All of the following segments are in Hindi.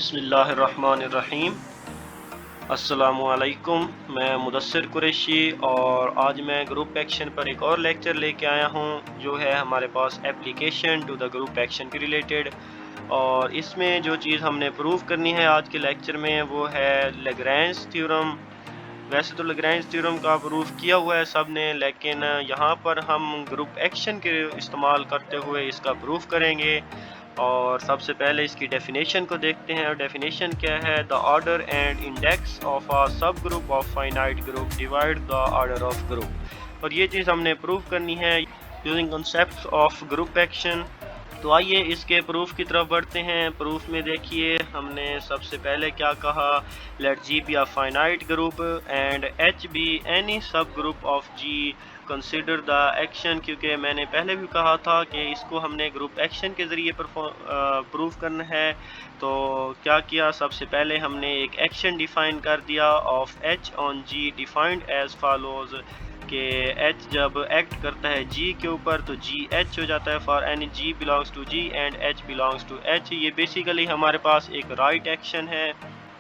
बिस्मिल्लाहिर्रहमानिर्रहीम। अस्सलामुअलैकुम। मैं मुदस्सिर कुरैशी और आज मैं ग्रुप एक्शन पर एक और लेक्चर लेके आया हूँ जो है हमारे पास application to the group action के रिलेटेड। और इसमें जो चीज़ हमने प्रूव करनी है आज के लेक्चर में वो है लैग्रेंज थ्योरम। वैसे तो लैग्रेंज थ्योरम का प्रूफ किया हुआ है सब ने, लेकिन यहाँ पर हम ग्रुप एक्शन के इस्तेमाल करते हुए इसका प्रूफ करेंगे। और सबसे पहले इसकी डेफिनेशन को देखते हैं। और डेफिनेशन क्या है? The order and index of a subgroup of finite group divide the order of group. और ये चीज़ हमने प्रूव करनी है using concept of group action. तो आइए इसके प्रूफ की तरफ बढ़ते हैं। प्रूफ में देखिए हमने सबसे पहले क्या कहा, let G be a finite group and H be any subgroup of G consider the action. क्योंकि मैंने पहले भी कहा था कि इसको हमने ग्रुप एक्शन के ज़रिए प्रूफ करना है। तो क्या किया, सबसे पहले हमने एक एक्शन डिफाइन कर दिया of H on G defined as follows कि एच जब एक्ट करता है जी के ऊपर तो जी एच हो जाता है for any G belongs to G and H belongs to H. ये बेसिकली हमारे पास एक राइट एक्शन है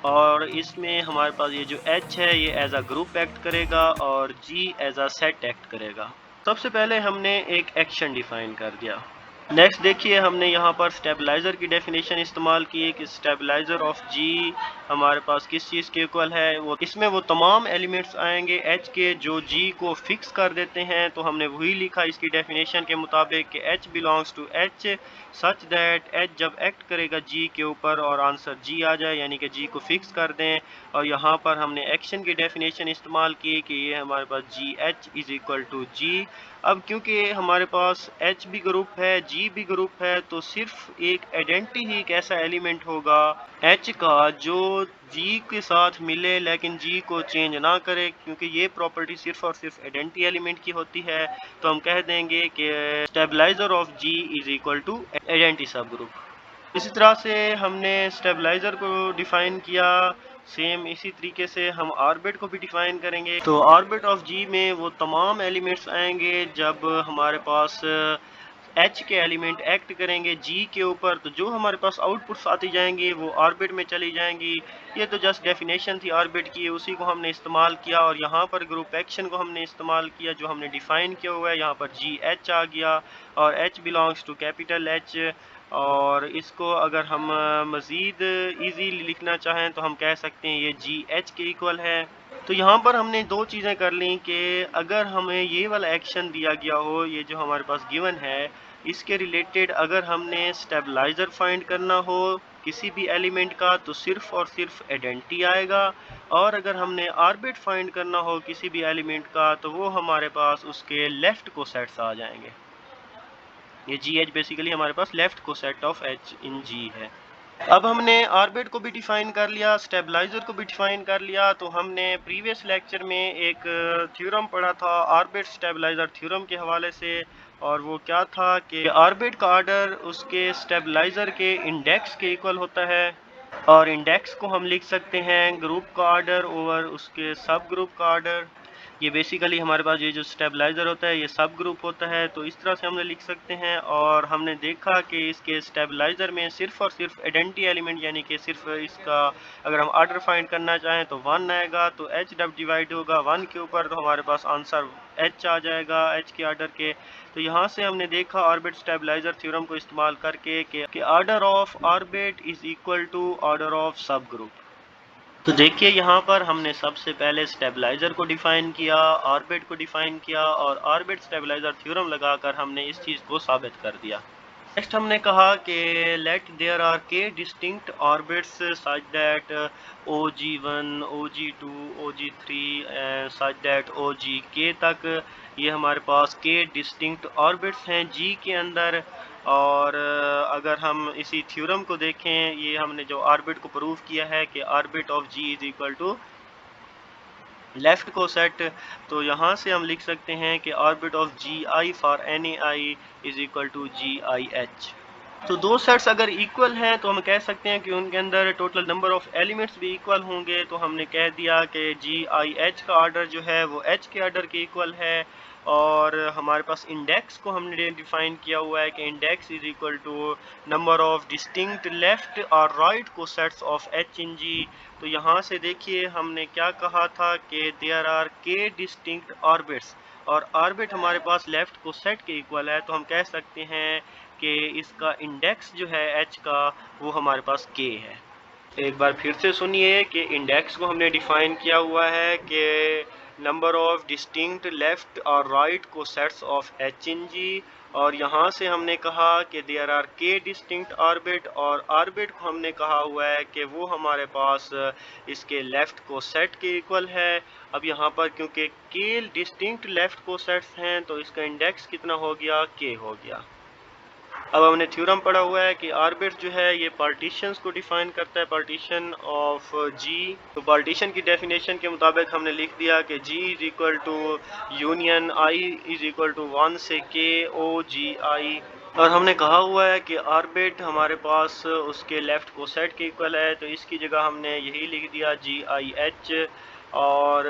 और इसमें हमारे पास ये जो एच है ये एज अ ग्रुप एक्ट करेगा और जी एज अ सेट एक्ट करेगा। सबसे पहले हमने एक एक्शन डिफाइन कर दिया। नेक्स्ट देखिए हमने यहाँ पर स्टेबलाइज़र की डेफिनेशन इस्तेमाल की है कि स्टेबलाइज़र ऑफ जी हमारे पास किस चीज़ के इक्वल है। वो इसमें वो तमाम एलिमेंट्स आएंगे एच के जो जी को फिक्स कर देते हैं। तो हमने वही लिखा इसकी डेफिनेशन के मुताबिक कि H belongs to H such that H जब एक्ट करेगा जी के ऊपर और आंसर जी आ जाए, यानी कि जी को फिक्स कर दें। और यहाँ पर हमने एक्शन की डेफिनेशन इस्तेमाल की कि ये हमारे पास G H is equal to G. अब क्योंकि हमारे पास एच भी ग्रुप है जी भी ग्रुप है तो सिर्फ एक आइडेंटिटी ही एक ऐसा एलिमेंट होगा एच का जो जी के साथ मिले लेकिन जी को चेंज ना करे, क्योंकि ये प्रॉपर्टी सिर्फ और सिर्फ आइडेंटिटी एलिमेंट की होती है। तो हम कह देंगे कि stabiliser of G is equal to identity subgroup. इसी तरह से हमने स्टेबलाइज़र को डिफ़ाइन किया। सेम इसी तरीके से हम ऑर्बिट को भी डिफ़ाइन करेंगे। तो ऑर्बिट ऑफ जी में वो तमाम एलिमेंट्स आएंगे जब हमारे पास एच के एलिमेंट एक्ट करेंगे जी के ऊपर, तो जो हमारे पास आउटपुट्स आती जाएंगी वो ऑर्बिट में चली जाएंगी। ये तो जस्ट डेफिनेशन थी ऑर्बिट की, उसी को हमने इस्तेमाल किया और यहाँ पर ग्रुप एक्शन को हमने इस्तेमाल किया जो हमने डिफ़ाइन किया हुआ है। यहाँ पर जी एच आ गया और H belongs to capital H. और इसको अगर हम मज़ीद इजीली लिखना चाहें तो हम कह सकते हैं ये जी एच के इक्वल है। तो यहाँ पर हमने दो चीज़ें कर ली कि अगर हमें ये वाला एक्शन दिया गया हो, ये जो हमारे पास गिवन है, इसके रिलेटेड अगर हमने स्टेबलाइज़र फाइंड करना हो किसी भी एलिमेंट का तो सिर्फ और सिर्फ आइडेंटिटी आएगा। और अगर हमने ऑर्बिट फाइंड करना हो किसी भी एलिमेंट का तो वो हमारे पास उसके लेफ्ट को सेट्स आ जाएंगे। ये जी एच बेसिकली हमारे पास लेफ्ट को सेट ऑफ एच इन जी है। अब हमने ऑर्बिट को भी डिफाइन कर लिया, स्टेबलाइजर को भी डिफाइन कर लिया। तो हमने प्रीवियस लेक्चर में एक थ्योरम पढ़ा था ऑर्बिट स्टेबलाइजर थ्योरम के हवाले से, और वो क्या था कि ऑर्बिट का ऑर्डर उसके स्टेबलाइजर के इंडेक्स के इक्वल होता है और इंडेक्स को हम लिख सकते हैं ग्रुप का ऑर्डर ओवर उसके सब ग्रुप का ऑर्डर। ये बेसिकली हमारे पास ये जो स्टेबलाइज़र होता है ये सब ग्रुप होता है, तो इस तरह से हमने लिख सकते हैं। और हमने देखा कि इसके स्टेबलाइज़र में सिर्फ और सिर्फ आइडेंटिटी एलिमेंट यानी कि सिर्फ इसका अगर हम ऑर्डर फाइंड करना चाहें तो 1 आएगा, तो एच डब डिवाइड होगा 1 के ऊपर तो हमारे पास आंसर एच आ जाएगा एच के ऑर्डर के। तो यहाँ से हमने देखा ऑर्बिट स्टेबलाइज़र थ्योरम को इस्तेमाल करके कि order of orbit is equal to order of subgroup. तो देखिए यहाँ पर हमने सबसे पहले स्टेबलाइज़र को डिफ़ाइन किया, ऑर्बिट को डिफ़ाइन किया और ऑर्बिट स्टेबलाइज़र थ्योरम लगाकर हमने इस चीज़ को साबित कर दिया। नेक्स्ट हमने कहा कि late there are K distinct orbits such that OG1, OG2, OG3 such that OGK तक ये हमारे पास के डिस्टिंक्ट ऑर्बिट्स हैं जी के अंदर। और अगर हम इसी थ्योरम को देखें, ये हमने जो ऑर्बिट को प्रूव किया है कि orbit of G is equal to left coset, तो यहाँ से हम लिख सकते हैं कि orbit of G I for any I is equal to G I H. तो दो सेट्स अगर इक्वल हैं तो हम कह सकते हैं कि उनके अंदर टोटल नंबर ऑफ एलिमेंट्स भी इक्वल होंगे। तो हमने कह दिया कि जी आई एच का आर्डर जो है वो एच के आर्डर के इक्वल है। और हमारे पास इंडेक्स को हमने डिफाइन किया हुआ है कि index is equal to number of distinct left और right cosets of H in G. तो यहाँ से देखिए हमने क्या कहा था कि there are K distinct orbits, और ऑर्बिट हमारे पास लेफ्ट को सेट के इक्वल है। तो हम कह सकते हैं कि इसका इंडेक्स जो है एच का वो हमारे पास के है। एक बार फिर से सुनिए कि इंडेक्स को हमने डिफाइन किया हुआ है कि नंबर ऑफ डिस्टिंक्ट लेफ्ट और right cosets of H in जी। और यहाँ से हमने कहा कि there are K distinct orbit, और ऑर्बिट को हमने कहा हुआ है कि वो हमारे पास इसके लेफ्ट को सेट के इक्वल है। अब यहाँ पर क्योंकि के डिस्टिंक्ट लेफ्ट को सेट्स हैं तो इसका इंडेक्स कितना हो गया, के हो गया। अब हमने थ्योरम पढ़ा हुआ है कि आर्बिट जो है ये पार्टीशंस को डिफाइन करता है, पार्टीशन ऑफ जी। तो पार्टीशन की डेफिनेशन के मुताबिक हमने लिख दिया कि G is equal to union I is equal to 1 से के ओ जी आई। और हमने कहा हुआ है कि आर्बिट हमारे पास उसके लेफ्ट को सेट के इक्वल है, तो इसकी जगह हमने यही लिख दिया जी आई एच। और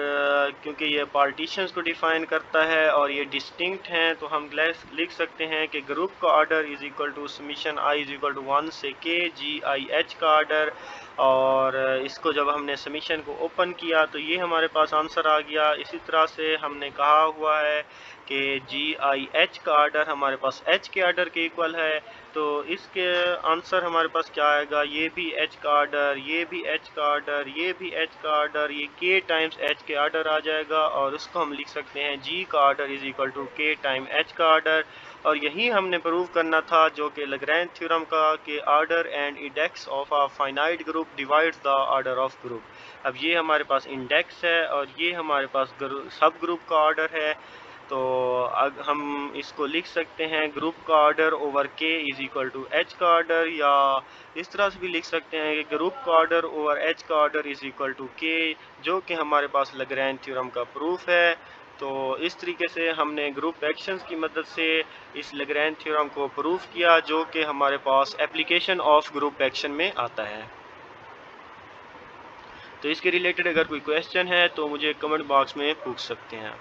क्योंकि ये पार्टीशंस को डिफाइन करता है और ये डिस्टिंक्ट हैं तो हम लिख सकते हैं कि ग्रुप का order is equal to summation I is equal to 1 से के जी आई एच का ऑर्डर। और इसको जब हमने समीशन को ओपन किया तो ये हमारे पास आंसर आ गया। इसी तरह से हमने कहा हुआ है कि जी आई एच का ऑर्डर हमारे पास एच के ऑर्डर के इक्वल है। तो इसके आंसर हमारे पास क्या आएगा, ये भी एच का ऑर्डर, ये भी एच का ऑर्डर, ये भी एच का ऑर्डर, ये के टाइम्स एच के ऑर्डर आ जाएगा। और उसको हम लिख सकते हैं जी का ऑर्डर इज इक्वल टू के टाइम एच का ऑर्डर। और यही हमने प्रूव करना था जो कि लैग्रेंज थ्योरम का, कि order and index of a finite group divides the order of group. अब ये हमारे पास इंडेक्स है और ये हमारे पास सब ग्रुप का ऑर्डर है। तो अब हम इसको लिख सकते हैं ग्रुप का ऑर्डर ओवर के इज इक्वल टू एच का ऑर्डर, या इस तरह से भी लिख सकते हैं कि ग्रुप का ऑर्डर ओवर एच का ऑर्डर इज इक्वल टू के, जो कि हमारे पास लैग्रेंज थ्योरम का प्रूफ है। तो इस तरीके से हमने ग्रुप एक्शंस की मदद से इस लैग्रेंज थ्योरम को प्रूफ किया, जो कि हमारे पास एप्लीकेशन ऑफ ग्रुप एक्शन में आता है। तो इसके रिलेटेड अगर कोई क्वेश्चन है तो मुझे कमेंट बॉक्स में पूछ सकते हैं।